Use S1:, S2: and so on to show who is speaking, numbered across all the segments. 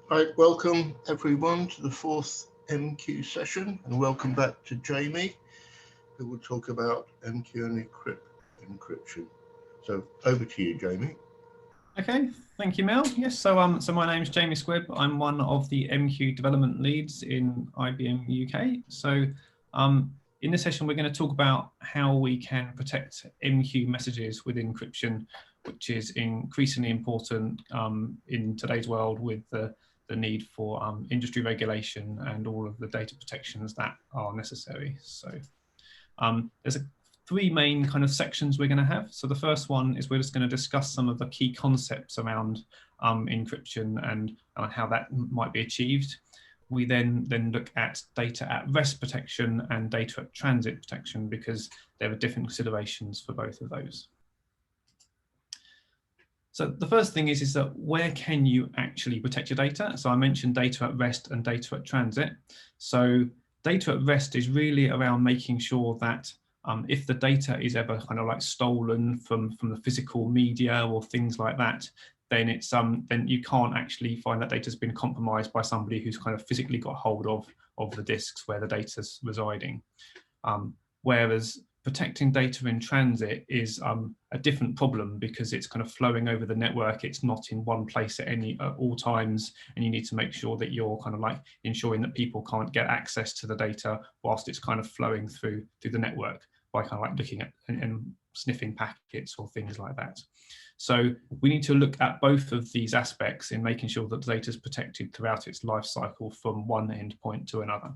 S1: Right, welcome everyone to the fourth MQ session, and welcome back to Jamie, who will talk about MQ and encryption. So over to you, Jamie.
S2: Okay, thank you, Mel. Yes, so my name is Jamie Squibb. I'm one of the MQ development leads in IBM UK. In this session, we're going to talk about how we can protect MQ messages with encryption, which is increasingly important in today's world with the need for industry regulation and all of the data protections that are necessary. There's three main kind of sections we're going to have. So the first one is we're just going to discuss some of the key concepts around encryption and how that might be achieved. We then look at data at rest protection and data at transit protection, because there are different considerations for both of those. So the first thing is that where can you actually protect your data? So I mentioned data at rest and data at transit. So data at rest is really around making sure that if the data is ever kind of like stolen from the physical media or things like that, then it's then you can't actually find that data has been compromised by somebody who's kind of physically got hold of the disks where the data's residing. Whereas protecting data in transit is a different problem, because it's kind of flowing over the network. It's not in one place at all times, and you need to make sure that you're kind of like ensuring that people can't get access to the data whilst it's kind of flowing through the network by kind of like looking at and sniffing packets or things like that. So we need to look at both of these aspects in making sure that the data is protected throughout its life cycle from one endpoint to another.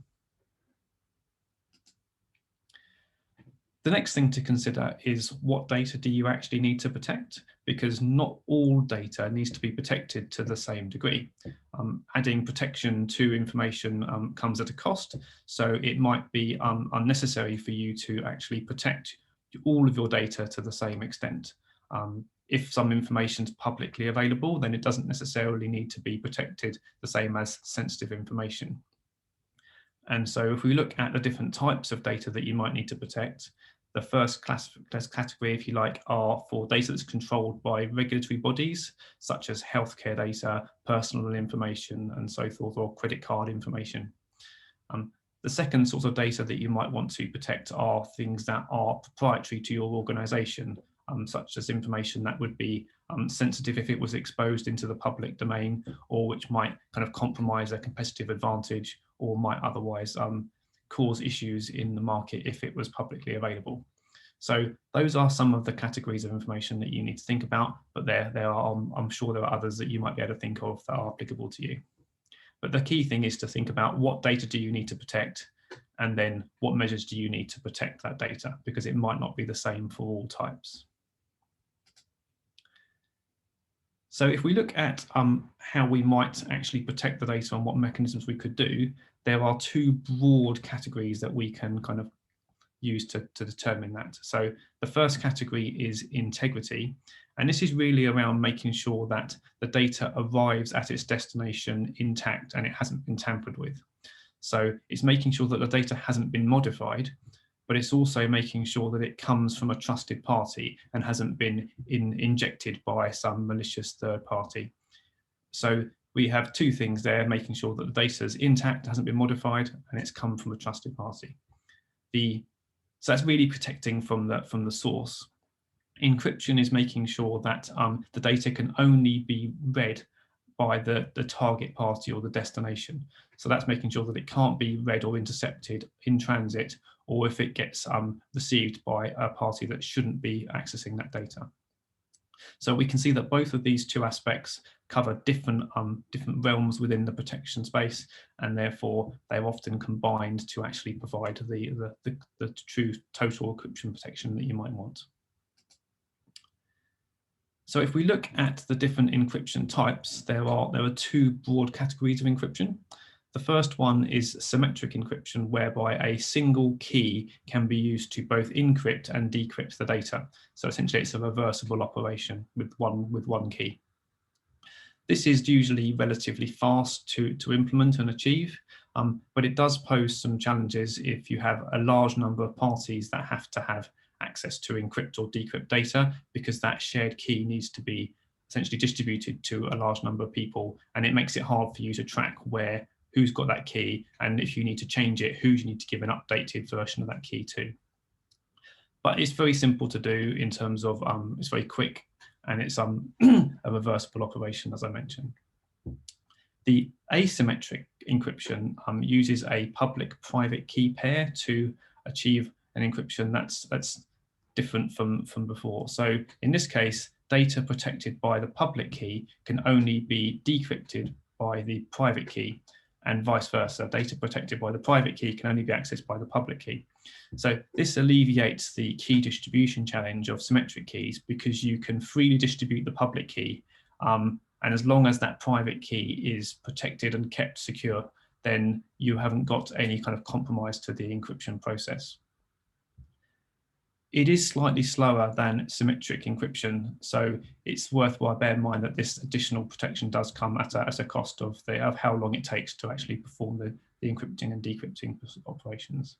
S2: The next thing to consider is what data do you actually need to protect, because not all data needs to be protected to the same degree. Adding protection to information comes at a cost, so it might be unnecessary for you to actually protect all of your data to the same extent. If some information is publicly available, then it doesn't necessarily need to be protected the same as sensitive information. And so if we look at the different types of data that you might need to protect, the first category, if you like, are for data that's controlled by regulatory bodies, such as healthcare data, personal information, and so forth, or credit card information. The second sort of data that you might want to protect are things that are proprietary to your organization, such as information that would be sensitive if it was exposed into the public domain, or which might kind of compromise a competitive advantage, or might otherwise cause issues in the market if it was publicly available. So those are some of the categories of information that you need to think about, but there are, I'm sure there are others that you might be able to think of that are applicable to you. But the key thing is to think about what data do you need to protect, and then what measures do you need to protect that data, because it might not be the same for all types. So if we look at how we might actually protect the data and what mechanisms we could do, there are two broad categories that we can kind of use to determine that. So the first category is integrity, and this is really around making sure that the data arrives at its destination intact and it hasn't been tampered with. So it's making sure that the data hasn't been modified, but it's also making sure that it comes from a trusted party and hasn't been injected by some malicious third party. So we have two things there, making sure that the data is intact, hasn't been modified, and it's come from a trusted party. So that's really protecting from the source. Encryption is making sure that the data can only be read by the target party or the destination. So that's making sure that it can't be read or intercepted in transit, or if it gets received by a party that shouldn't be accessing that data. So we can see that both of these two aspects cover different realms within the protection space, and therefore they're often combined to actually provide the true total encryption protection that you might want. So if we look at the different encryption types, there are two broad categories of encryption. The first one is symmetric encryption, whereby a single key can be used to both encrypt and decrypt the data. So essentially it's a reversible operation with one key. This is usually relatively fast to implement and achieve, but it does pose some challenges if you have a large number of parties that have to have access to encrypt or decrypt data, because that shared key needs to be essentially distributed to a large number of people, and it makes it hard for you to track who's got that key, and if you need to change it, who you need to give an updated version of that key to. But it's very simple to do in terms of it's very quick, and it's a reversible operation, as I mentioned. The asymmetric encryption uses a public-private key pair to achieve an encryption that's different from before. So in this case, data protected by the public key can only be decrypted by the private key, and vice versa. Data protected by the private key can only be accessed by the public key. So this alleviates the key distribution challenge of symmetric keys, because you can freely distribute the public key, and as long as that private key is protected and kept secure, then you haven't got any kind of compromise to the encryption process. It is slightly slower than symmetric encryption, so it's worthwhile bear in mind that this additional protection does come at a cost of how long it takes to actually perform the encrypting and decrypting operations.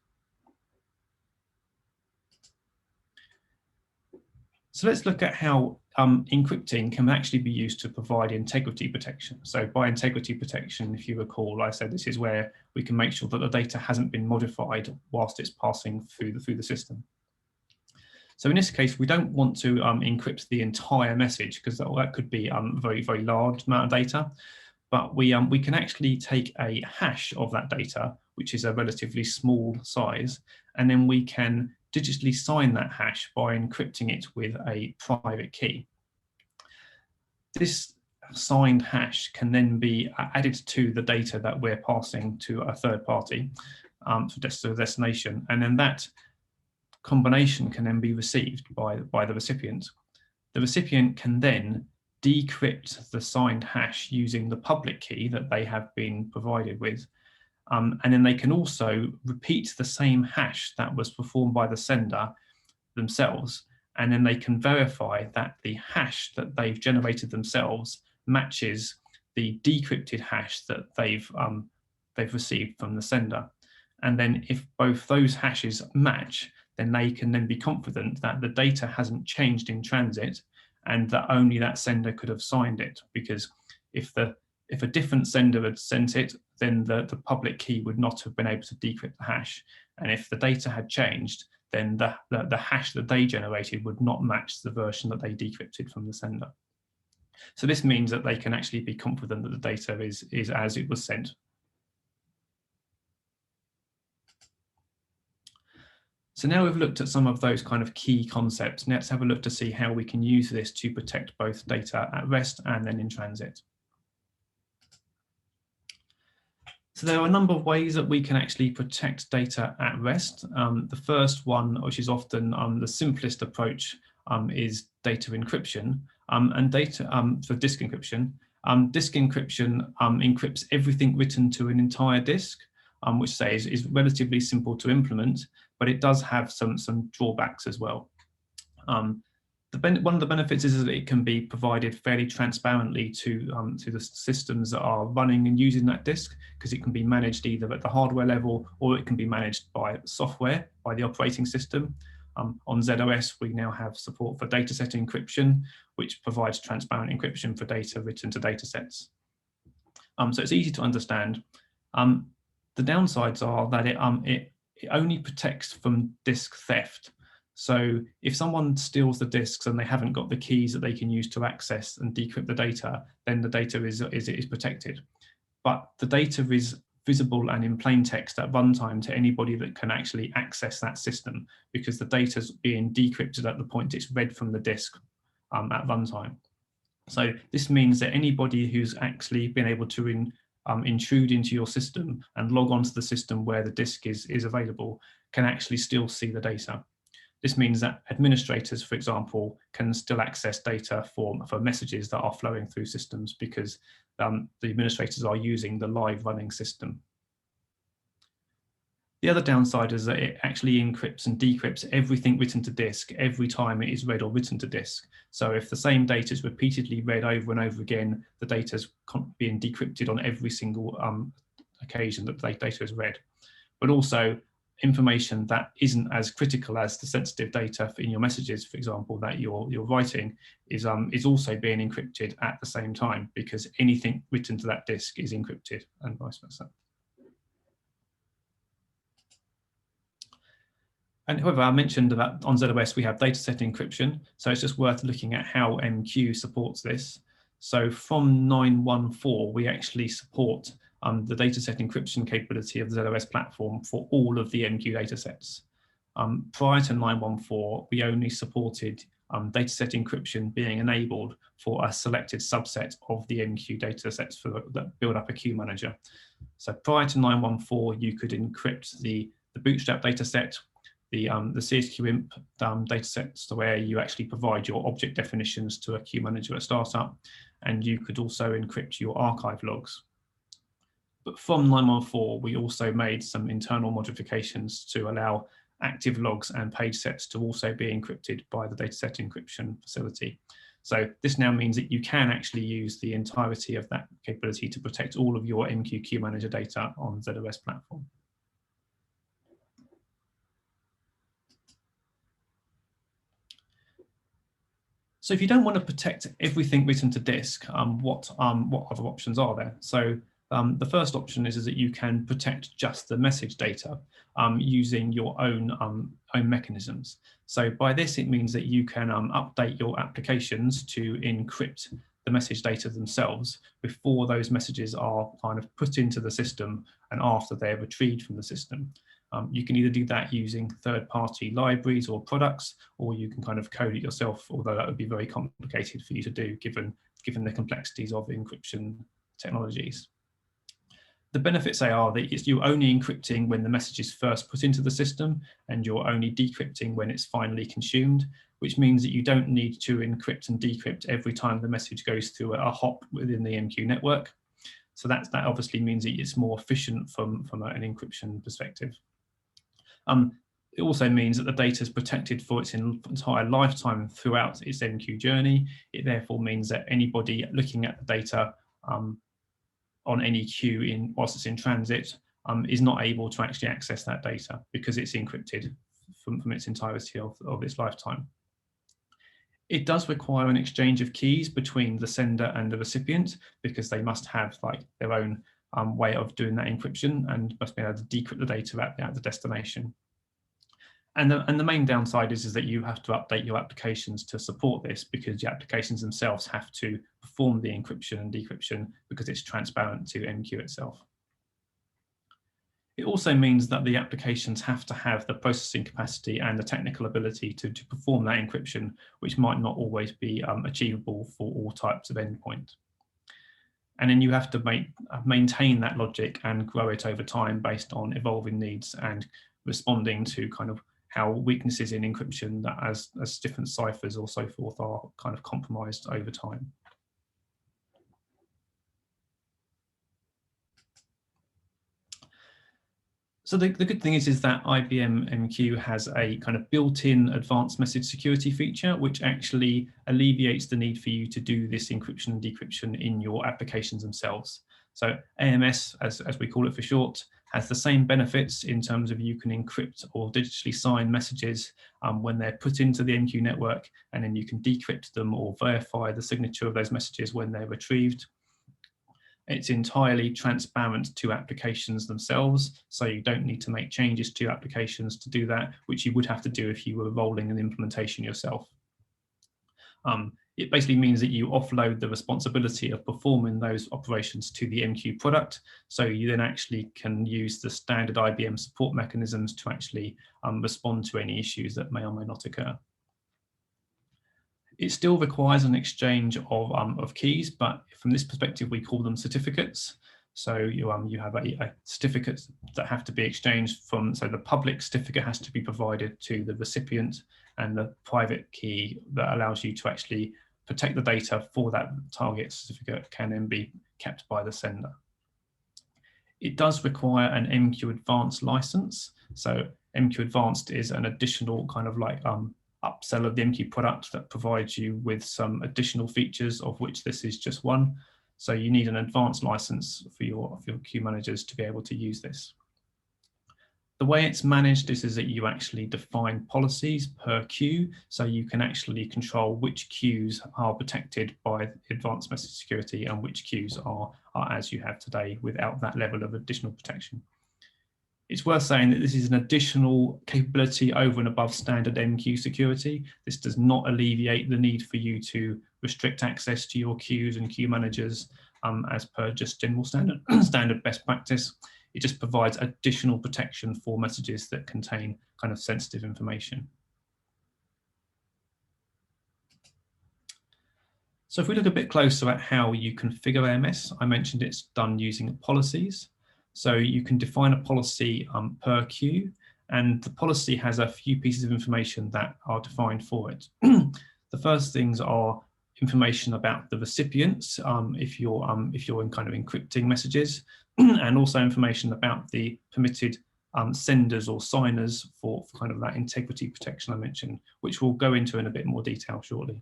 S2: So let's look at how encrypting can actually be used to provide integrity protection. So by integrity protection, if you recall, I said this is where we can make sure that the data hasn't been modified whilst it's passing through the system. So in this case, we don't want to encrypt the entire message, because that could be a very, very large amount of data. But we can actually take a hash of that data, which is a relatively small size, and then we can digitally sign that hash by encrypting it with a private key. This signed hash can then be added to the data that we're passing to a third party to the destination, and then that combination can then be received by the recipient. The recipient can then decrypt the signed hash using the public key that they have been provided with, and then they can also repeat the same hash that was performed by the sender themselves, and then they can verify that the hash that they've generated themselves matches the decrypted hash that they've received from the sender. And then if both those hashes match, then they can then be confident that the data hasn't changed in transit, and that only that sender could have signed it. Because if a different sender had sent it, then the public key would not have been able to decrypt the hash. And if the data had changed, then the hash that they generated would not match the version that they decrypted from the sender. So this means that they can actually be confident that the data is as it was sent. So now we've looked at some of those kind of key concepts. Now let's have a look to see how we can use this to protect both data at rest and then in transit. So there are a number of ways that we can actually protect data at rest. The first one, which is often the simplest approach, is data encryption and data for disk encryption. Disk encryption encrypts everything written to an entire disk, which is relatively simple to implement, but it does have some drawbacks as well. One of the benefits is that it can be provided fairly transparently to the systems that are running and using that disk, because it can be managed either at the hardware level or it can be managed by software, by the operating system. On ZOS, we now have support for dataset encryption, which provides transparent encryption for data written to datasets. So it's easy to understand. The downsides are that it only protects from disk theft. So if someone steals the disks and they haven't got the keys that they can use to access and decrypt the data, then the data is protected. But the data is visible and in plain text at runtime to anybody that can actually access that system, because the data is being decrypted at the point it's read from the disk at runtime. So this means that anybody who's actually been able to intrude into your system and log onto the system where the disk is available can actually still see the data. This means that administrators, for example, can still access data for messages that are flowing through systems, because the administrators are using the live running system. The other downside is that it actually encrypts and decrypts everything written to disk every time it is read or written to disk. So if the same data is repeatedly read over and over again, the data is being decrypted on every single occasion that the data is read. But also, information that isn't as critical as the sensitive data in your messages, for example, that you're writing, is also being encrypted at the same time, because anything written to that disk is encrypted and vice versa. And however, I mentioned that on ZOS we have dataset encryption, so it's just worth looking at how MQ supports this. So from 9.1.4, we actually support the dataset encryption capability of the ZOS platform for all of the MQ datasets. Prior to 9.1.4, we only supported dataset encryption being enabled for a selected subset of the MQ datasets that build up a queue manager. So prior to 9.1.4, you could encrypt the Bootstrap dataset, the CSQIMP datasets, where you actually provide your object definitions to a queue manager at startup, and you could also encrypt your archive logs. But from 9.1.4, we also made some internal modifications to allow active logs and page sets to also be encrypted by the dataset encryption facility. So this now means that you can actually use the entirety of that capability to protect all of your MQ queue manager data on ZOS platform. So if you don't want to protect everything written to disk, what other options are there? So the first option is that you can protect just the message data using your own mechanisms. So by this, it means that you can update your applications to encrypt the message data themselves before those messages are kind of put into the system and after they're retrieved from the system. You can either do that using third-party libraries or products, or you can kind of code it yourself, although that would be very complicated for you to do given the complexities of encryption technologies. The benefits are that you're only encrypting when the message is first put into the system, and you're only decrypting when it's finally consumed, which means that you don't need to encrypt and decrypt every time the message goes through a hop within the MQ network. So that obviously means that it's more efficient from an encryption perspective. It also means that the data is protected for its entire lifetime throughout its MQ journey. It therefore means that anybody looking at the data on any queue whilst it's in transit is not able to actually access that data because it's encrypted from its entirety of its lifetime. It does require an exchange of keys between the sender and the recipient, because they must have like their own way of doing that encryption and must be able to decrypt the data at the destination. And the main downside is that you have to update your applications to support this, because your applications themselves have to perform the encryption and decryption because it's transparent to MQ itself. It also means that the applications have to have the processing capacity and the technical ability to perform that encryption, which might not always be achievable for all types of endpoint. And then you have to maintain that logic and grow it over time based on evolving needs and responding to kind of how weaknesses in encryption that as different ciphers or so forth are kind of compromised over time. So the good thing is that IBM MQ has a kind of built-in advanced message security feature, which actually alleviates the need for you to do this encryption and decryption in your applications themselves. So AMS, as we call it for short, has the same benefits in terms of you can encrypt or digitally sign messages when they're put into the MQ network, and then you can decrypt them or verify the signature of those messages when they're retrieved. It's entirely transparent to applications themselves, so you don't need to make changes to applications to do that, which you would have to do if you were rolling an implementation yourself. It basically means that you offload the responsibility of performing those operations to the MQ product, so you then actually can use the standard IBM support mechanisms to actually respond to any issues that may or may not occur. It still requires an exchange of keys, but from this perspective, we call them certificates. So you have a certificate that have to be exchanged from, so the public certificate has to be provided to the recipient, and the private key that allows you to actually protect the data for that target certificate can then be kept by the sender. It does require an MQ Advanced license. So MQ Advanced is an additional kind of like upsell of the MQ product that provides you with some additional features, of which this is just one. So you need an advanced license for your queue managers to be able to use this. The way it's managed is that you actually define policies per queue, so you can actually control which queues are protected by advanced message security and which queues are as you have today without that level of additional protection. It's worth saying that this is an additional capability over and above standard MQ security. This does not alleviate the need for you to restrict access to your queues and queue managers as per just general standard best practice. It just provides additional protection for messages that contain kind of sensitive information. So if we look a bit closer at how you configure AMS, I mentioned it's done using policies. So you can define a policy per queue, and the policy has a few pieces of information that are defined for it. The first things are information about the recipients, if you're in kind of encrypting messages, and also information about the permitted senders or signers for kind of that integrity protection I mentioned, which we'll go into in a bit more detail shortly.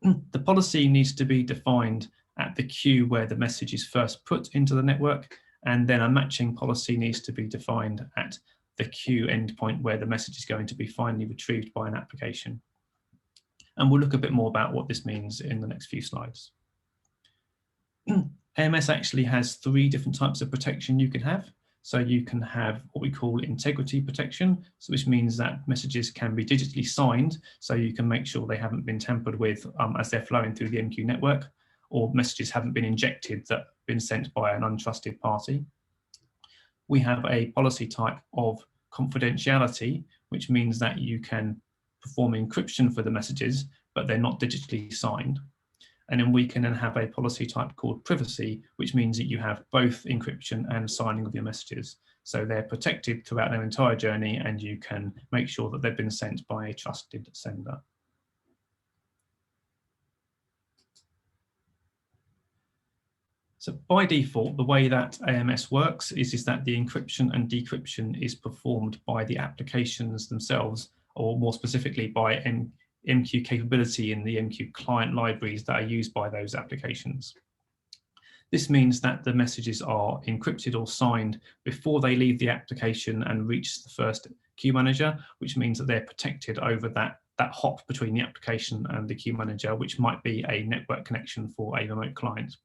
S2: The policy needs to be defined at the queue where the message is first put into the network, and then a matching policy needs to be defined at the queue endpoint where the message is going to be finally retrieved by an application. And we'll look a bit more about what this means in the next few slides. AMS actually has 3 different types of protection you can have. So you can have what we call integrity protection, so which means that messages can be digitally signed, so you can make sure they haven't been tampered with as they're flowing through the MQ network, or messages haven't been injected that have been sent by an untrusted party. We have a policy type of confidentiality, which means that you can perform encryption for the messages, but they're not digitally signed. And then we can then have a policy type called privacy, which means that you have both encryption and signing of your messages. So they're protected throughout their entire journey, and you can make sure that they've been sent by a trusted sender. So by default, the way that AMS works is that the encryption and decryption is performed by the applications themselves, or more specifically by MQ capability in the MQ client libraries that are used by those applications. This means that the messages are encrypted or signed before they leave the application and reach the first queue manager, which means that they're protected over that hop between the application and the queue manager, which might be a network connection for a remote client.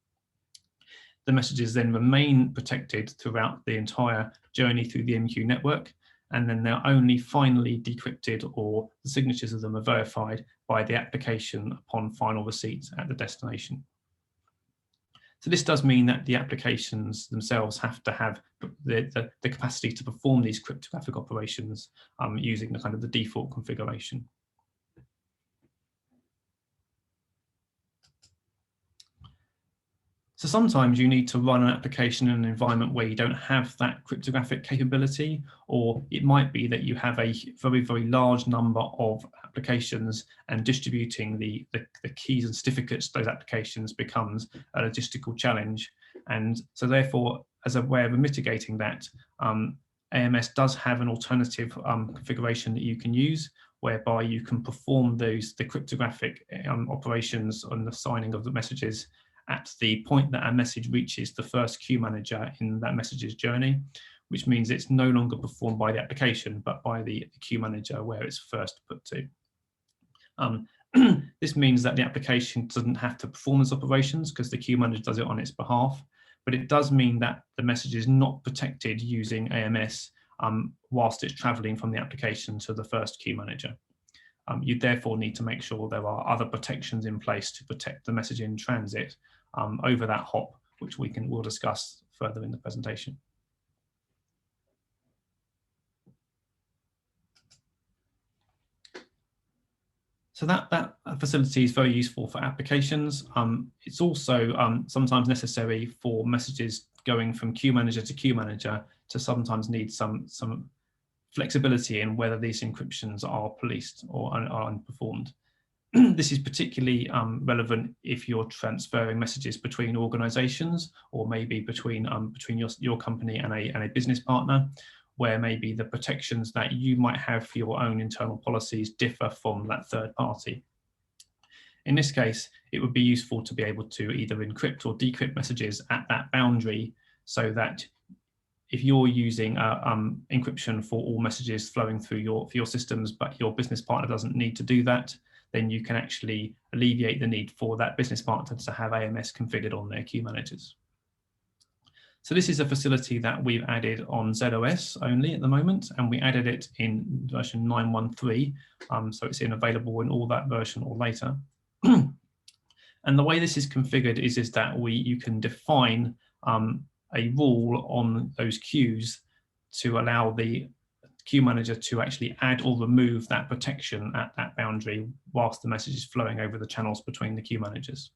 S2: The messages then remain protected throughout the entire journey through the MQ network, and then they're only finally decrypted, or the signatures of them are verified by the application upon final receipt at the destination. So this does mean that the applications themselves have to have the capacity to perform these cryptographic operations using the kind of the default configuration. So sometimes you need to run an application in an environment where you don't have that cryptographic capability, or it might be that you have a very, very large number of applications, and distributing the keys and certificates to those applications becomes a logistical challenge. And so therefore, as a way of mitigating that, AMS does have an alternative configuration that you can use, whereby you can perform the cryptographic operations on the signing of the messages at the point that a message reaches the first queue manager in that message's journey, which means it's no longer performed by the application, but by the queue manager where it's first put to. This means that the application doesn't have to perform those operations because the queue manager does it on its behalf, but it does mean that the message is not protected using AMS whilst it's traveling from the application to the first queue manager. You therefore need to make sure there are other protections in place to protect the message in transit over that hop, which we'll discuss further in the presentation. So that facility is very useful for applications. It's also sometimes necessary for messages going from queue manager to queue manager to sometimes need some flexibility in whether these encryptions are policed or are unperformed. This is particularly relevant if you're transferring messages between organizations, or maybe between your company and a business partner, where maybe the protections that you might have for your own internal policies differ from that third party. In this case, it would be useful to be able to either encrypt or decrypt messages at that boundary, so that if you're using encryption for all messages flowing through your systems, but your business partner doesn't need to do that, then you can actually alleviate the need for that business partner to have AMS configured on their queue managers. So this is a facility that we've added on ZOS only at the moment, and we added it in version 9.13, so it's available in all that version or later. And the way this is configured is that you can define a rule on those queues to allow the queue manager to actually add or remove that protection at that boundary whilst the message is flowing over the channels between the queue managers.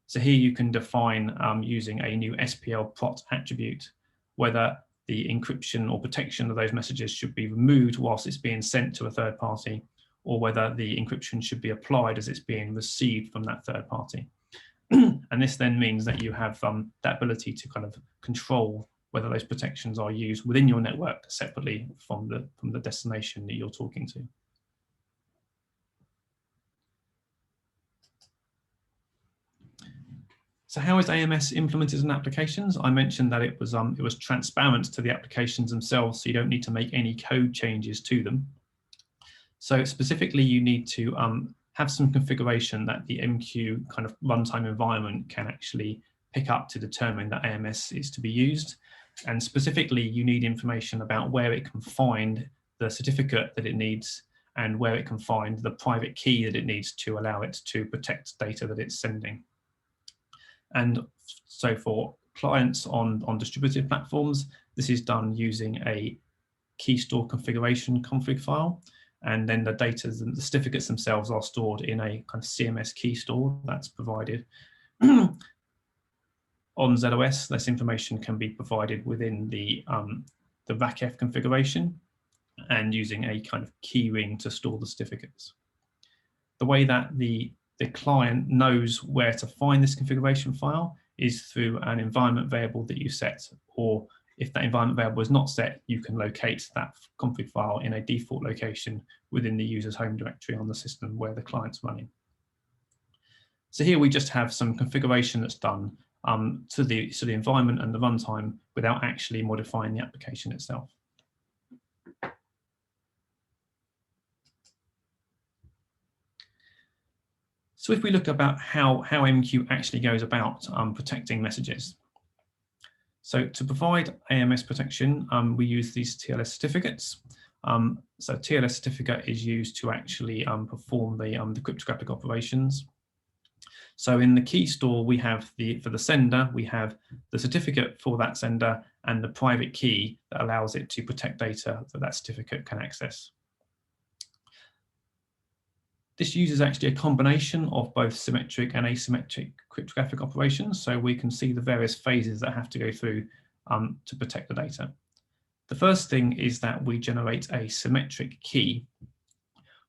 S2: So here you can define using a new SPL prot attribute whether the encryption or protection of those messages should be removed whilst it's being sent to a third party, or whether the encryption should be applied as it's being received from that third party. And this then means that you have that ability to kind of control whether those protections are used within your network separately from the destination that you're talking to. So how is AMS implemented in applications? I mentioned that it was transparent to the applications themselves, so you don't need to make any code changes to them. So specifically, you need to have some configuration that the MQ kind of runtime environment can actually pick up to determine that AMS is to be used. And specifically, you need information about where it can find the certificate that it needs and where it can find the private key that it needs to allow it to protect data that it's sending. And so for clients on distributed platforms, this is done using a key store configuration config file. And then the data, the certificates themselves are stored in a kind of CMS key store that's provided. On ZOS, this information can be provided within the VACF configuration and using a kind of key ring to store the certificates. The way that the client knows where to find this configuration file is through an environment variable that you set, or if that environment variable is not set, you can locate that config file in a default location within the user's home directory on the system where the client's running. So here we just have some configuration that's done to the environment and the runtime without actually modifying the application itself. So if we look about how MQ actually goes about protecting messages. So to provide AMS protection, we use these TLS certificates. So TLS certificate is used to actually perform the cryptographic operations. So in the key store, we have for the sender, we have the certificate for that sender and the private key that allows it to protect data that certificate can access. This uses actually a combination of both symmetric and asymmetric cryptographic operations, so we can see the various phases that have to go through to protect the data. The first thing is that we generate a symmetric key,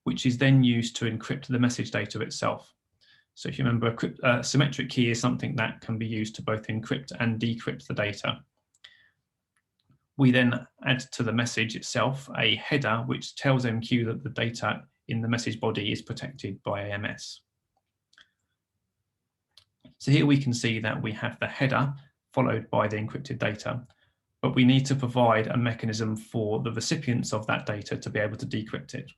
S2: which is then used to encrypt the message data itself. So if you remember, a symmetric key is something that can be used to both encrypt and decrypt the data. We then add to the message itself a header which tells MQ that the data in the message body is protected by AMS. So here we can see that we have the header followed by the encrypted data, but we need to provide a mechanism for the recipients of that data to be able to decrypt it.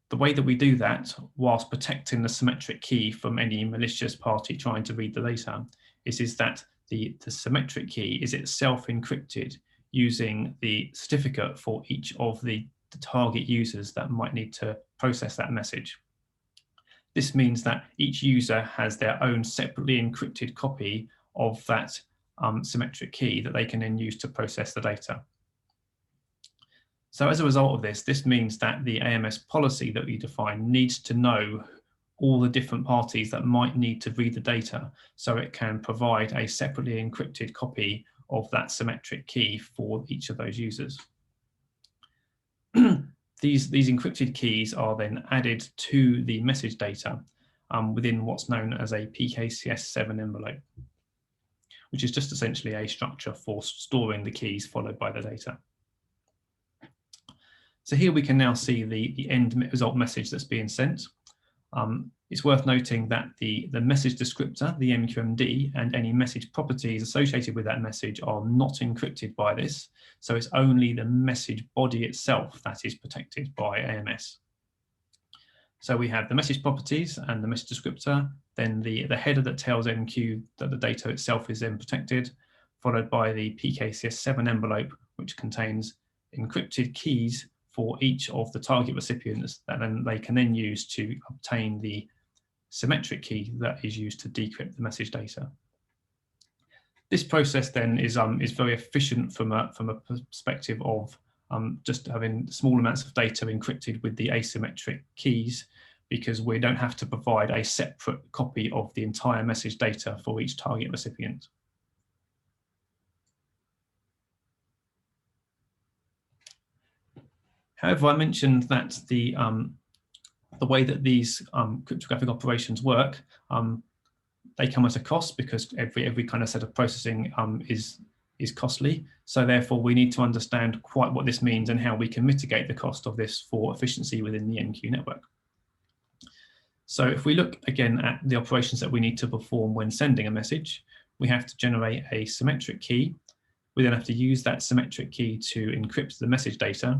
S2: The way that we do that, whilst protecting the symmetric key from any malicious party trying to read the data, is that the symmetric key is itself encrypted using the certificate for each of the target users that might need to process that message. This means that each user has their own separately encrypted copy of that symmetric key that they can then use to process the data. So as a result of this, this means that the AMS policy that we define needs to know all the different parties that might need to read the data, so it can provide a separately encrypted copy of that symmetric key for each of those users. These encrypted keys are then added to the message data within what's known as a PKCS7 envelope, which is just essentially a structure for storing the keys followed by the data. So here we can now see the end result message that's being sent. It's worth noting that the message descriptor, the MQMD, and any message properties associated with that message are not encrypted by this. So it's only the message body itself that is protected by AMS. So we have the message properties and the message descriptor, then the header that tells MQ that the data itself is then protected, followed by the PKCS7 envelope, which contains encrypted keys for each of the target recipients that then they can then use to obtain the symmetric key that is used to decrypt the message data. This process then is very efficient from a perspective of just having small amounts of data encrypted with the asymmetric keys, because we don't have to provide a separate copy of the entire message data for each target recipient. However, I mentioned that the way that these cryptographic operations work, they come at a cost, because every kind of set of processing is costly. So therefore, we need to understand quite what this means and how we can mitigate the cost of this for efficiency within the MQ network. So if we look again at the operations that we need to perform when sending a message, we have to generate a symmetric key. We then have to use that symmetric key to encrypt the message data.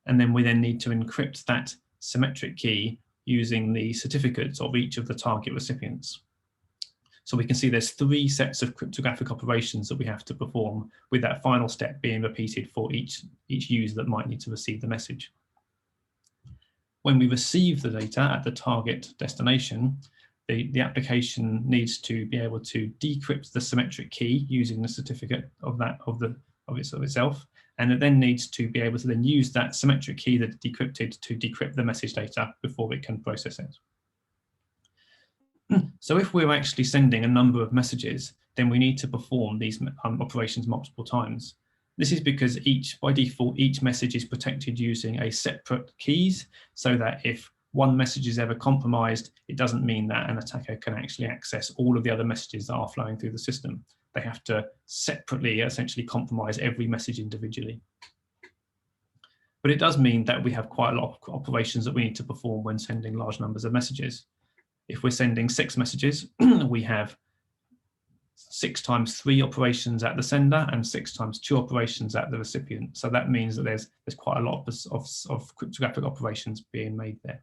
S2: And then we then need to encrypt that symmetric key using the certificates of each of the target recipients. So we can see there's 3 sets of cryptographic operations that we have to perform, with that final step being repeated for each user that might need to receive the message. When we receive the data at the target destination, the application needs to be able to decrypt the symmetric key using the certificate of itself, and it then needs to be able to then use that symmetric key that it decrypted to decrypt the message data before it can process it. So if we're actually sending a number of messages, then we need to perform these operations multiple times. This is because by default, each message is protected using a separate keys, so that if one message is ever compromised, it doesn't mean that an attacker can actually access all of the other messages that are flowing through the system. They have to separately essentially compromise every message individually. But it does mean that we have quite a lot of operations that we need to perform when sending large numbers of messages. If we're sending 6 messages, we have 6 times 3 operations at the sender and 6 times 2 operations at the recipient. So that means that there's quite a lot of cryptographic operations being made there.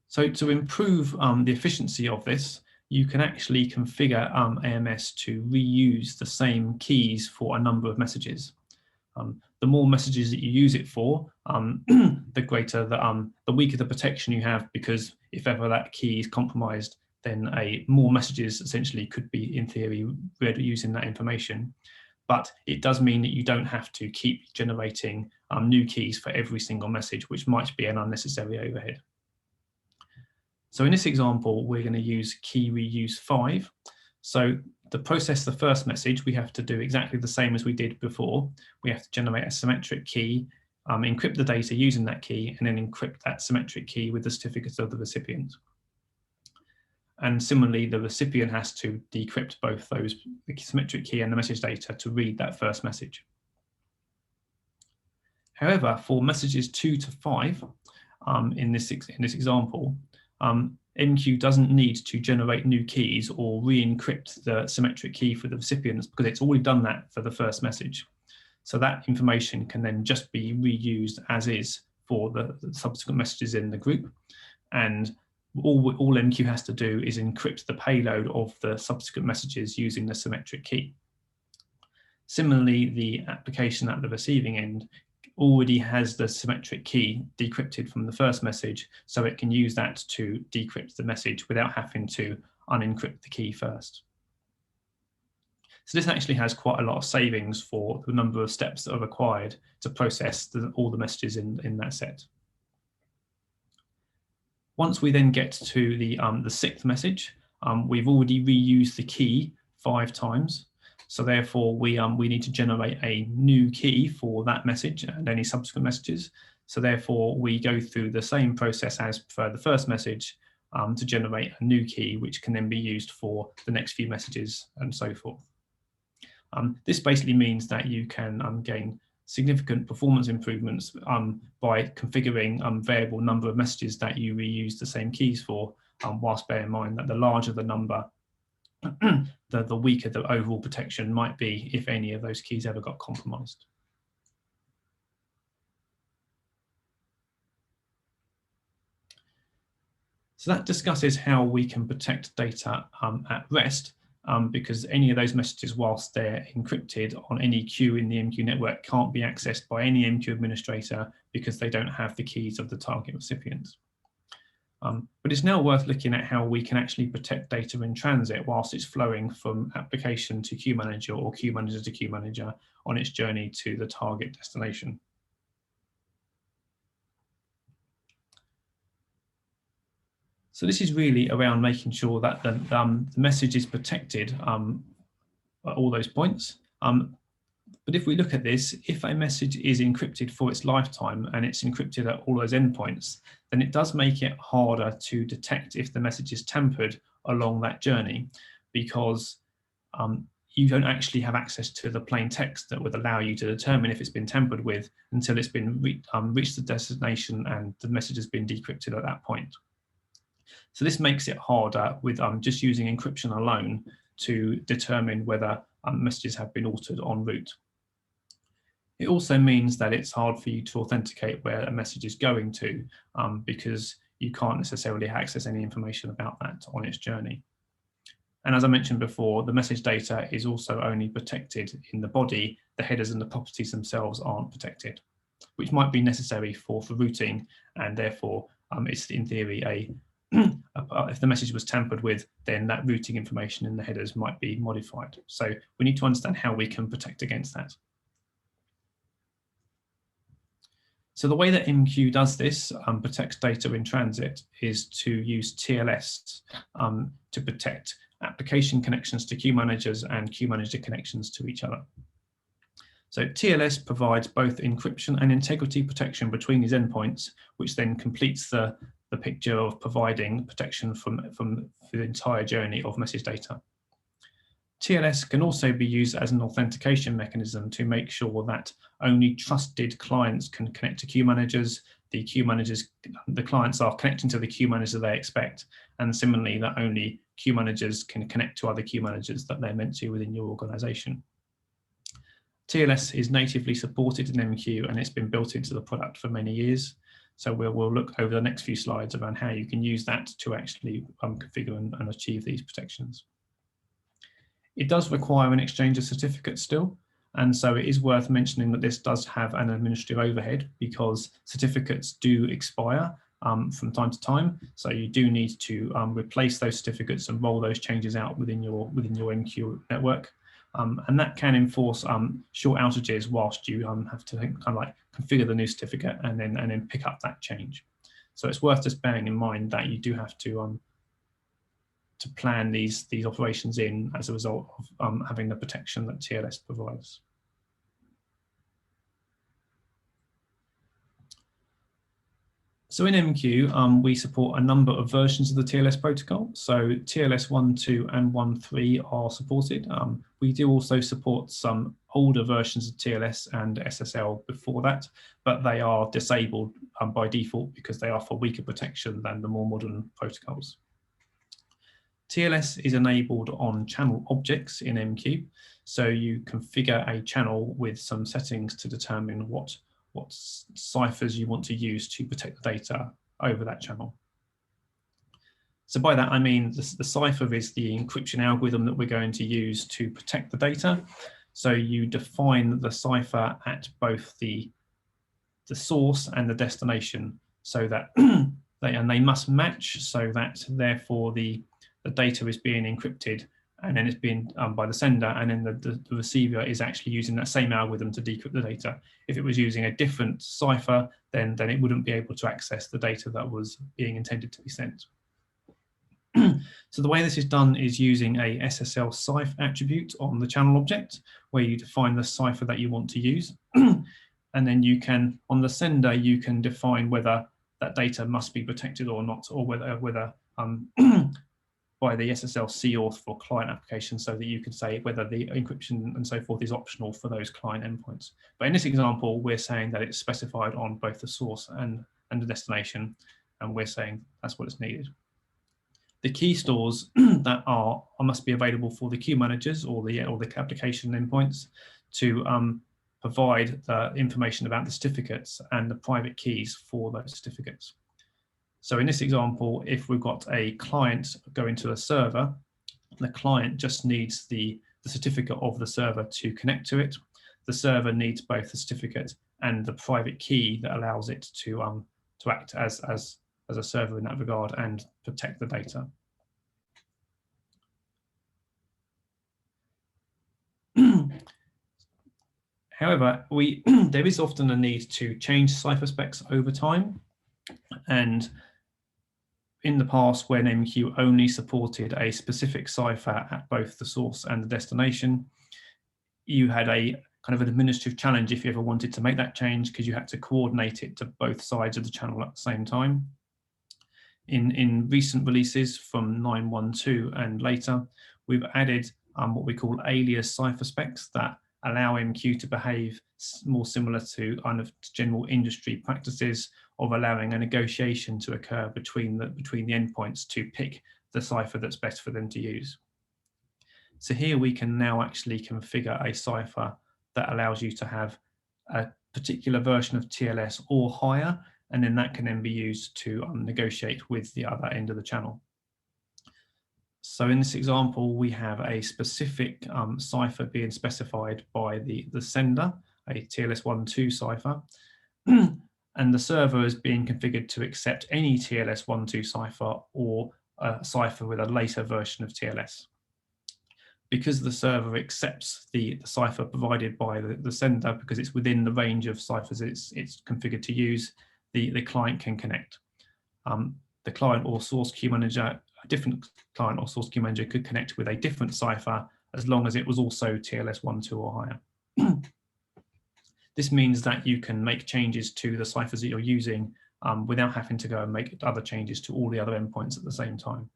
S2: So to improve the efficiency of this, you can actually configure AMS to reuse the same keys for a number of messages. The more messages that you use it for, the greater the weaker the protection you have, because if ever that key is compromised, then more messages essentially could be, in theory, read using that information. But it does mean that you don't have to keep generating new keys for every single message, which might be an unnecessary overhead. So in this example, we're going to use key reuse 5. So to process the first message, we have to do exactly the same as we did before. We have to generate a symmetric key, encrypt the data using that key, and then encrypt that symmetric key with the certificates of the recipient. And similarly, the recipient has to decrypt both those, the symmetric key and the message data, to read that first message. However, for messages 2 to 5, in this example, MQ doesn't need to generate new keys or re-encrypt the symmetric key for the recipients, because it's already done that for the first message. So that information can then just be reused as is for the subsequent messages in the group. And all MQ has to do is encrypt the payload of the subsequent messages using the symmetric key. Similarly, the application at the receiving end already has the symmetric key decrypted from the first message, so it can use that to decrypt the message without having to unencrypt the key first. So this actually has quite a lot of savings for the number of steps that are required to process all the messages in that set. Once we then get to the 6th message, we've already reused the key 5 times. So therefore, we need to generate a new key for that message and any subsequent messages. So therefore, we go through the same process as for the first message to generate a new key, which can then be used for the next few messages and so forth. This basically means that you can gain significant performance improvements by configuring variable number of messages that you reuse the same keys for, whilst bear in mind that the larger the number, the weaker the overall protection might be if any of those keys ever got compromised. So that discusses how we can protect data at rest, because any of those messages, whilst they're encrypted on any queue in the MQ network, can't be accessed by any MQ administrator because they don't have the keys of the target recipient. But it's now worth looking at how we can actually protect data in transit whilst it's flowing from application to queue manager or queue manager to queue manager on its journey to the target destination. So this is really around making sure that the message is protected at all those points. But if we look at this, if a message is encrypted for its lifetime and it's encrypted at all those endpoints, then it does make it harder to detect if the message is tampered along that journey, because you don't actually have access to the plain text that would allow you to determine if it's been tampered with until it's been reached the destination and the message has been decrypted at that point. So this makes it harder with just using encryption alone to determine whether messages have been altered en route. It also means that it's hard for you to authenticate where a message is going to, because you can't necessarily access any information about that on its journey. And as I mentioned before, the message data is also only protected in the body. The headers and the properties themselves aren't protected, which might be necessary for routing, and therefore it's in theory if the message was tampered with, then that routing information in the headers might be modified. So we need to understand how we can protect against that. So the way that MQ does this, protects data in transit, is to use TLS to protect application connections to queue managers and queue manager connections to each other. So TLS provides both encryption and integrity protection between these endpoints, which then completes the picture of providing protection from the entire journey of message data. TLS can also be used as an authentication mechanism to make sure that only trusted clients can connect to queue managers. The clients are connecting to the queue manager they expect, and similarly that only queue managers can connect to other queue managers that they're meant to within your organization. TLS is natively supported in MQ and it's been built into the product for many years. So we'll look over the next few slides around how you can use that to actually configure and achieve these protections. It does require an exchange of certificates still, and so it is worth mentioning that this does have an administrative overhead because certificates do expire from time to time. So you do need to replace those certificates and roll those changes out within your MQ network. And that can enforce short outages whilst you have to kind of like configure the new certificate and then pick up that change. So it's worth just bearing in mind that you do have to plan these operations in as a result of having the protection that TLS provides. So in MQ, we support a number of versions of the TLS protocol. So TLS 1.2 and 1.3 are supported. We do also support some older versions of TLS and SSL before that, but they are disabled by default because they offer weaker protection than the more modern protocols. TLS is enabled on channel objects in MQ. So you configure a channel with some settings to determine what ciphers you want to use to protect the data over that channel. So by that, I mean the cipher is the encryption algorithm that we're going to use to protect the data. So you define the cipher at both the source and the destination so that they must match, so that therefore the data is being encrypted and then it's being by the sender, and then the receiver is actually using that same algorithm to decrypt the data. If it was using a different cipher, then it wouldn't be able to access the data that was being intended to be sent. So the way this is done is using a SSL cipher attribute on the channel object, where you define the cipher that you want to use. And then you can, on the sender, you can define whether that data must be protected or not, or whether by the SSL CAuth for client applications, so that you can say whether the encryption and so forth is optional for those client endpoints. But in this example, we're saying that it's specified on both the source and the destination, and we're saying that's what is needed. The key stores that must be available for the queue managers or the application endpoints to provide the information about the certificates and the private keys for those certificates. So in this example, if we've got a client going to a server, the client just needs the certificate of the server to connect to it. The server needs both the certificate and the private key that allows it to act as a server in that regard and protect the data. However, there is often a need to change cipher specs over time, and in the past, when MQ only supported a specific cipher at both the source and the destination, you had a kind of an administrative challenge if you ever wanted to make that change, because you had to coordinate it to both sides of the channel at the same time. In recent releases from 9.1.2 and later, we've added what we call alias cipher specs that allow MQ to behave more similar to kind of general industry practices of allowing a negotiation to occur between the endpoints to pick the cipher that's best for them to use. So here we can now actually configure a cipher that allows you to have a particular version of TLS or higher, and then that can then be used to negotiate with the other end of the channel. So in this example, we have a specific cipher being specified by the sender, a TLS12 cipher, and the server is being configured to accept any TLS12 cipher or a cipher with a later version of TLS. Because the server accepts the cipher provided by the sender, because it's within the range of ciphers it's configured to use, the client can connect. The client or source queue manager, a different client or source queue manager could connect with a different cipher as long as it was also TLS12 or higher. This means that you can make changes to the ciphers that you're using without having to go and make other changes to all the other endpoints at the same time.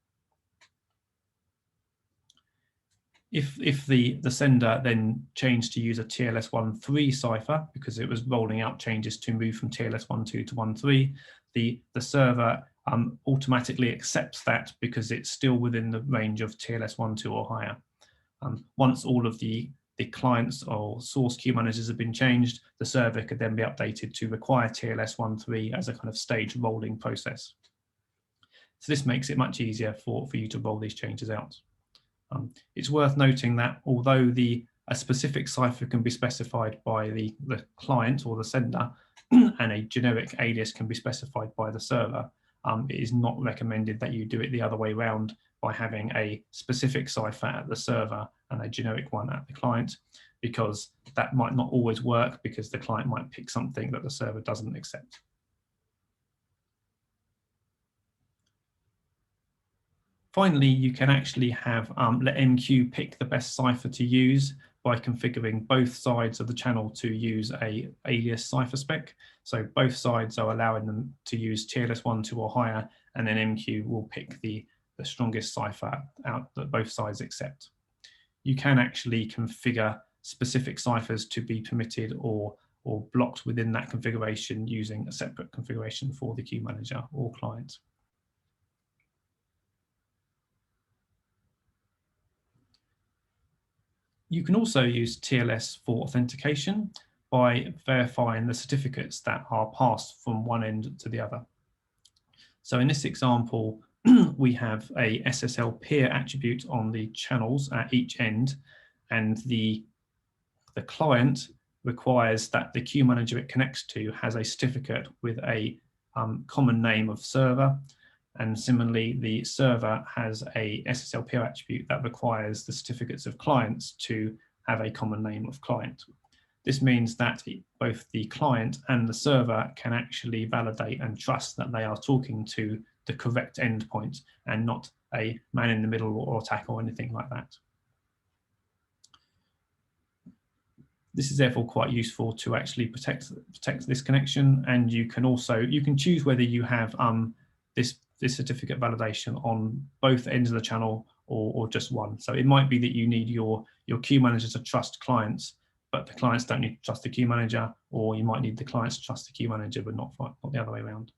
S2: If the sender then changed to use a TLS13 cipher because it was rolling out changes to move from TLS12 to 13, the server automatically accepts that because it's still within the range of TLS12 or higher. Once all of the clients or source queue managers have been changed, the server could then be updated to require TLS13 as a kind of staged rolling process. So this makes it much easier for you to roll these changes out. It's worth noting that although a specific cipher can be specified by the client or the sender and a generic alias can be specified by the server, it is not recommended that you do it the other way around by having a specific cipher at the server and a generic one at the client, because that might not always work because the client might pick something that the server doesn't accept. Finally, you can actually have let MQ pick the best cipher to use by configuring both sides of the channel to use a alias cipher spec. So both sides are allowing them to use TLS12 or higher, and then MQ will pick the strongest cipher out that both sides accept. You can actually configure specific ciphers to be permitted or blocked within that configuration using a separate configuration for the queue manager or client. You can also use TLS for authentication by verifying the certificates that are passed from one end to the other. So in this example, we have a SSL peer attribute on the channels at each end, and the client requires that the queue manager it connects to has a certificate with a common name of server. And similarly, the server has a SSL peer attribute that requires the certificates of clients to have a common name of client. This means that both the client and the server can actually validate and trust that they are talking to the correct endpoint and not a man in the middle or attack or anything like that. This is therefore quite useful to actually protect this connection, and you can choose whether you have this this certificate validation on both ends of the channel or just one. So it might be that you need your queue manager to trust clients, but the clients don't need to trust the queue manager, or you might need the clients to trust the queue manager, but not the other way around.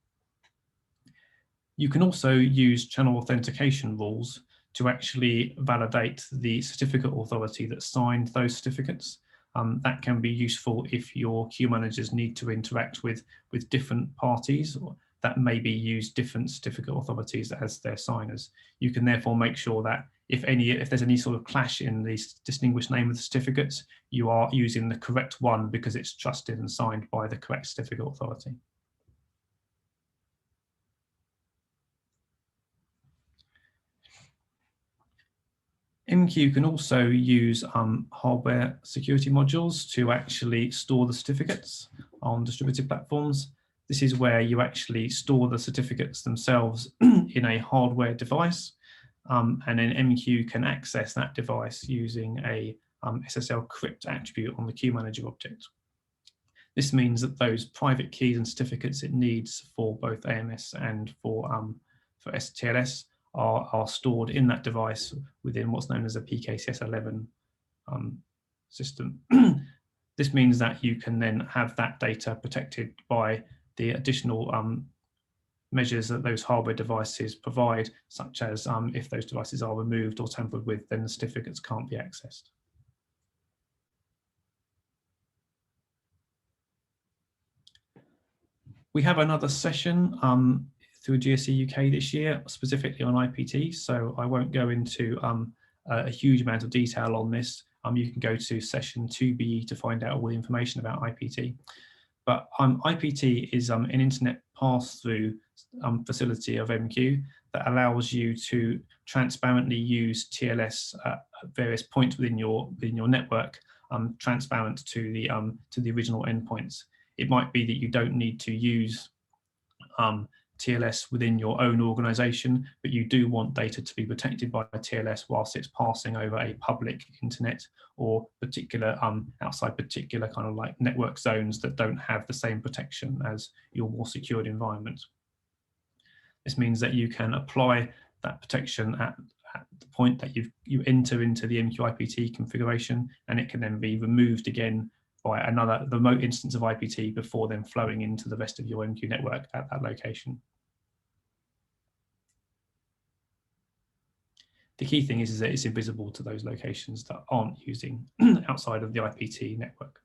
S2: You can also use channel authentication rules to actually validate the certificate authority that signed those certificates. That can be useful if your queue managers need to interact with different parties that maybe use different certificate authorities as their signers. You can therefore make sure that if there's any sort of clash in the distinguished name of the certificates, you are using the correct one because it's trusted and signed by the correct certificate authority. MQ can also use hardware security modules to actually store the certificates on distributed platforms. This is where you actually store the certificates themselves in a hardware device, and then MQ can access that device using a SSL crypt attribute on the queue manager object. This means that those private keys and certificates it needs for both AMS and for TLS are stored in that device within what's known as a PKCS11 system. This means that you can then have that data protected by the additional measures that those hardware devices provide, such as if those devices are removed or tampered with, then the certificates can't be accessed. We have another session through GSE UK this year, specifically on IPT, so I won't go into a huge amount of detail on this. You can go to session 2BE to find out all the information about IPT. But IPT is an internet pass-through facility of MQ that allows you to transparently use TLS at various points within your network, transparent to the original endpoints. It might be that you don't need to use TLS within your own organization, but you do want data to be protected by TLS whilst it's passing over a public internet or particular outside particular kind of like network zones that don't have the same protection as your more secured environment. This means that you can apply that protection at the point that you enter into the MQIPT configuration, and it can then be removed again by another remote instance of IPT before then flowing into the rest of your MQ network at that location. The key thing is that it's invisible to those locations that aren't using outside of the IPT network.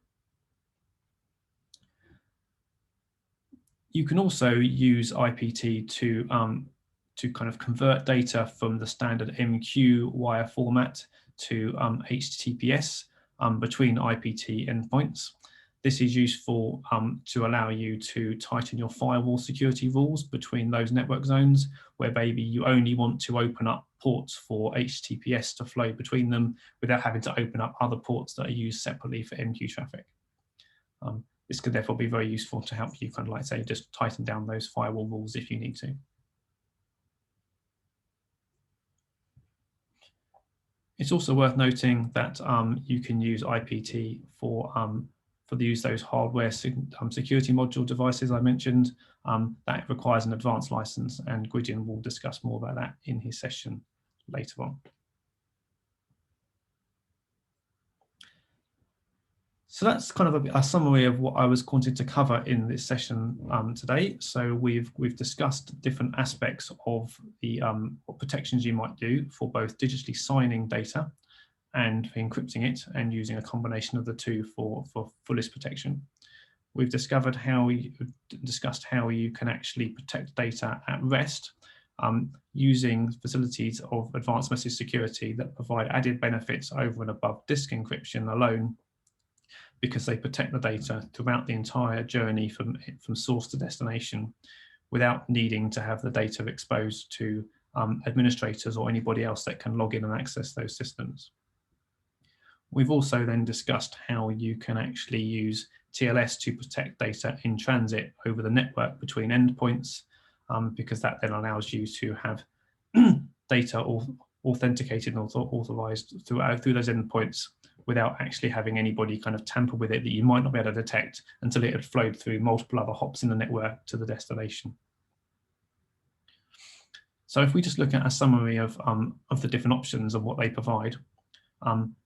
S2: You can also use IPT to kind of convert data from the standard MQ wire format to HTTPS between IPT endpoints. This is useful to allow you to tighten your firewall security rules between those network zones, where maybe you only want to open up ports for HTTPS to flow between them without having to open up other ports that are used separately for MQ traffic. This could therefore be very useful to help you kind of like say just tighten down those firewall rules if you need to. It's also worth noting that you can use IPT for those hardware security module devices I mentioned. That requires an advanced license, and Gwydion will discuss more about that in his session later on. So that's kind of a summary of what I was wanting to cover in this session today. So we've discussed different aspects of the what protections you might do for both digitally signing data and for encrypting it, and using a combination of the two for fullest protection. We've discovered discussed how you can actually protect data at rest using facilities of advanced message security that provide added benefits over and above disk encryption alone, because they protect the data throughout the entire journey from source to destination without needing to have the data exposed to administrators or anybody else that can log in and access those systems. We've also then discussed how you can actually use TLS to protect data in transit over the network between endpoints, because that then allows you to have data authenticated and authorized through those endpoints without actually having anybody kind of tamper with it that you might not be able to detect until it had flowed through multiple other hops in the network to the destination. So if we just look at a summary of the different options of what they provide,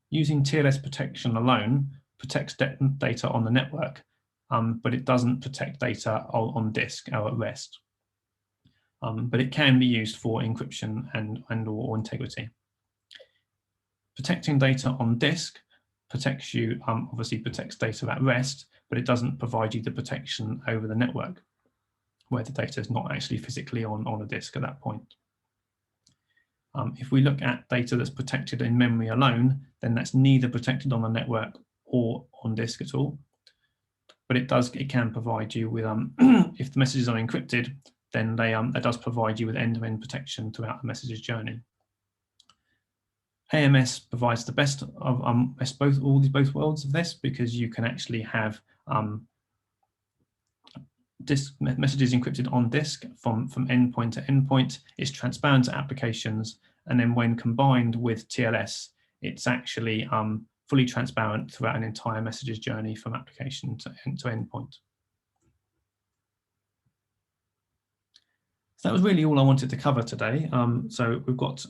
S2: using TLS protection alone protects data on the network, but it doesn't protect data on disk or at rest. But it can be used for encryption and or integrity. Protecting data on disk protects you, obviously protects data at rest, but it doesn't provide you the protection over the network, where the data is not actually physically on a disk at that point. If we look at data that's protected in memory alone, then that's neither protected on the network or on disk at all. But it can provide you with, if the messages are encrypted, then it does provide you with end-to-end protection throughout the message's journey. AMS provides the best of both worlds of this, because you can actually have disk messages encrypted on disk from endpoint to endpoint. It's transparent to applications, and then when combined with TLS, it's actually fully transparent throughout an entire messages journey from application to endpoint. So that was really all I wanted to cover today. So we've got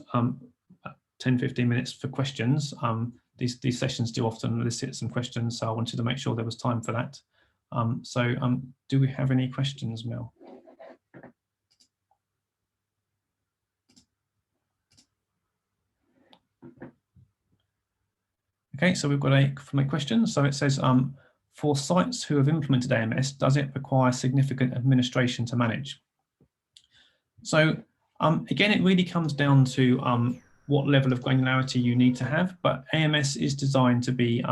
S2: 10-15 minutes for questions. These sessions do often elicit some questions, so I wanted to make sure there was time for that. Do we have any questions, Mel? Okay, so we've got a question. So it says, for sites who have implemented AMS, does it require significant administration to manage? So again, it really comes down to what level of granularity you need to have, but AMS is designed to be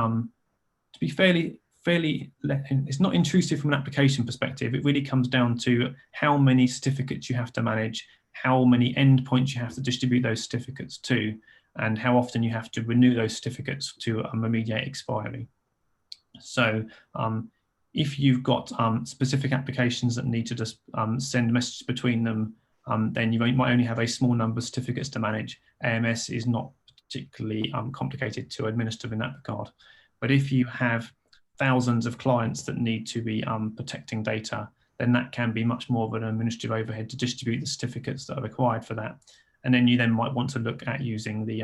S2: fairly, it's not intrusive from an application perspective. It really comes down to how many certificates you have to manage, how many endpoints you have to distribute those certificates to, and how often you have to renew those certificates to remediate expiry. So if you've got specific applications that need to just send messages between them, then you might only have a small number of certificates to manage. AMS is not particularly complicated to administer in that regard. But if you have thousands of clients that need to be protecting data, then that can be much more of an administrative overhead to distribute the certificates that are required for that. And then you might want to look at using the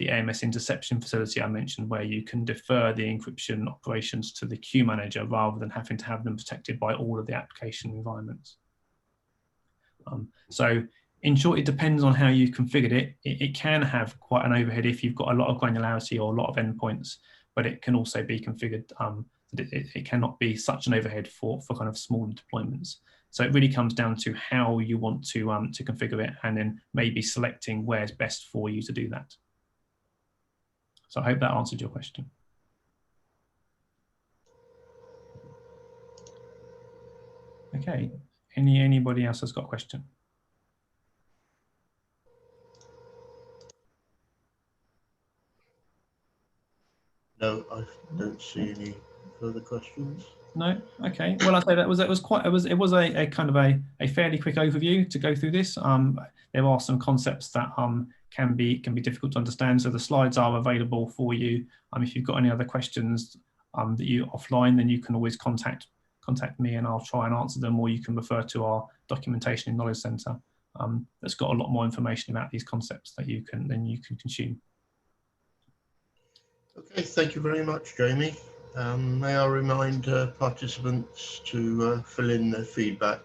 S2: AMS interception facility I mentioned, where you can defer the encryption operations to the queue manager rather than having to have them protected by all of the application environments. So in short, it depends on how you configured it. It can have quite an overhead if you've got a lot of granularity or a lot of endpoints, but it can also be configured that it cannot be such an overhead for kind of smaller deployments. So it really comes down to how you want to configure it, and then maybe selecting where's best for you to do that. So I hope that answered your question. Okay, anybody else has got a question?
S1: No, I don't see any further questions.
S2: No. Okay. Well, I say it was a kind of a fairly quick overview to go through this. There are some concepts that can be difficult to understand, so the slides are available for you. If you've got any other questions that you offline, then you can always contact me and I'll try and answer them, or you can refer to our documentation and knowledge center that's got a lot more information about these concepts that you can consume.
S1: Okay, thank you very much, Jamie. May I remind participants to fill in their feedback